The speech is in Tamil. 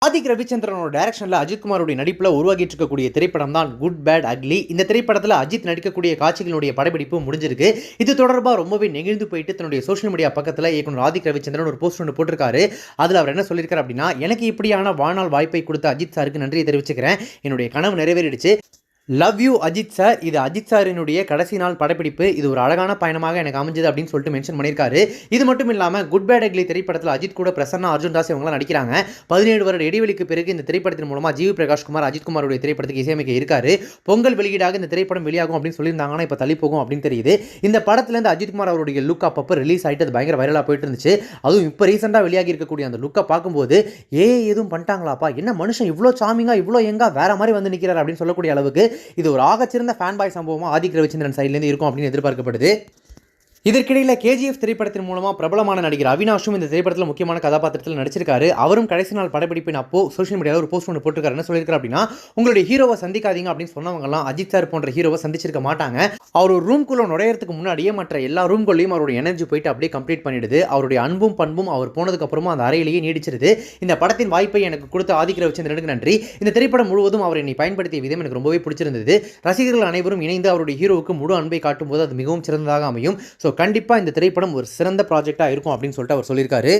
ஆதிக் ரவிச்சந்திரனோட டைரக்ஷனில் அஜித் குமாரோட நடிப்பில் உருவாகிட்டு இருக்கக்கூடிய திரைப்படம் தான் குட் பேட் அக்லி. இந்த திரைப்படத்தில் அஜித் நடிக்கக்கூடிய காட்சிகளுடைய படப்பிடிப்பு முடிஞ்சிருக்கு. இது தொடர்பாக ரொம்பவே நெகிழ்ந்து போயிட்டு தன்னுடைய சோஷியல் மீடியா பக்கத்தில் இயக்குனர் ஆதிக் ரவிச்சந்திரன் ஒரு போஸ்ட் ஒன்று போட்டிருக்காரு. அதில் அவர் என்ன சொல்லியிருக்காரு அப்படின்னா, எனக்கு இப்படியான வாழ்நாள் வாய்ப்பை கொடுத்த அஜித் சாருக்கு நன்றியை தெரிவிச்சுக்கிறேன். என்னுடைய கனவு நிறைவேறிடுச்சு. Love you Ajith sir. இது அஜித் சாரினுடைய கடைசி நாள் படப்பிடிப்பு. இது ஒரு அழகான பயணமாக எனக்கு அமைஞ்சது அப்படின்னு சொல்லிட்டு மென்ஷன் பண்ணியிருக்காரு. இது மட்டும் இல்லாமல் குட் பேட் அக்லி திரைப்படத்தில் அஜித் கூட பிரசன்னா, அர்ஜுன் தாஸ் இவங்களாம் நடிக்கிறாங்க. 17 வருட இடைவெளிக்கு பிறகு இந்த திரைப்படத்தின் மூலமாக ஜிவி பிரகாஷ் குமார் அஜித் குமாருடைய திரைப்படத்துக்கு இசையமைக்க இருக்காரு. பொங்கல் வெளியீடாக இந்த திரைப்படம் வெளியாகும் அப்படின்னு சொல்லியிருந்தாங்கன்னா இப்போ தள்ளி போகும் அப்படின்னு தெரியுது. இந்த படத்துலேருந்து அஜித் குமார் அவருடைய லுக் அப்பப்போ ரிலீஸ் ஆகிட்டு அது பயங்கர வைரலாக போயிட்டு இருந்துச்சு. அதுவும் இப்போ ரீசெண்டாக வெளியாகி இருக்கக்கூடிய அந்த லுக்கை பார்க்கும்போது எதுவும் பண்ணிட்டாங்களாப்பா, என்ன மனுஷன் இவ்வளோ சாமிங்காக இவ்வளோ எங்கா வேற மாதிரி வந்து நிற்கிறார் அப்படின்னு சொல்லக்கூடிய அளவுக்கு இது ஒரு ஆகச்சிறந்த ஃபேன் பாய் சம்பவமாக ஆதிக் ரவிச்சந்திரன் சைட்லேருந்து இருக்கும் அப்படின்னு எதிர்பார்க்கப்படுது. இதற்கிடையில் கேஜிஎஃப் திரைப்படத்தின் மூலமாக பிரபலமான நடிகர் அவினாஷும் இந்த திரைப்படத்தில் முக்கியமான கதாபாத்திரத்தில் நடிச்சிருக்காரு. அவரும் கடைசி நாள் படப்பிடிப்பின் அப்போ சோஷியல் மீடியாவில் ஒரு போஸ்ட் ஒன்று போட்டிருக்காரு. என்ன சொல்லியிருக்காரு அப்படின்னா, உங்களுடைய ஹீரோவை சந்திக்காதீங்க அப்படின்னு சொன்னவங்கலாம் அஜித் சார் போன்ற ஹீரோவை சந்திச்சிருக்க மாட்டாங்க. அவர் ஒரு ரூம்குள்ளே நுழையறதுக்கு முன்னாடியே மற்ற எல்லா ரூம்குள்ளேயும் அவருடைய எனர்ஜி போயிட்டு அப்படியே கம்ப்ளீட் பண்ணிடுது. அவருடைய அன்பும் பண்பும் அவர் போனதுக்கு அப்புறமா அந்த அறையிலேயே நீடிச்சிருது. இந்த படத்தின் வாய்ப்பை எனக்கு கொடுத்த ஆதிக் ரவிச்சந்திரனுக்கு நன்றி. இந்த திரைப்படம் முழுவதும் அவர் என்னை பயன்படுத்திய விதம் எனக்கு ரொம்பவே பிடிச்சிருந்தது. ரசிகர்கள் அனைவரும் இணைந்து அவருடைய ஹீரோவுக்கு முழு அன்பை காட்டும் போது அது மிகவும் சிறந்ததாக அமையும். ஸோ கண்டிப்பாக இந்த திரைப்படம் ஒரு சிறந்த ப்ராஜெக்டாக இருக்கும் அப்படின்னு சொல்லிட்டு அவர் சொல்லியிருக்காரு.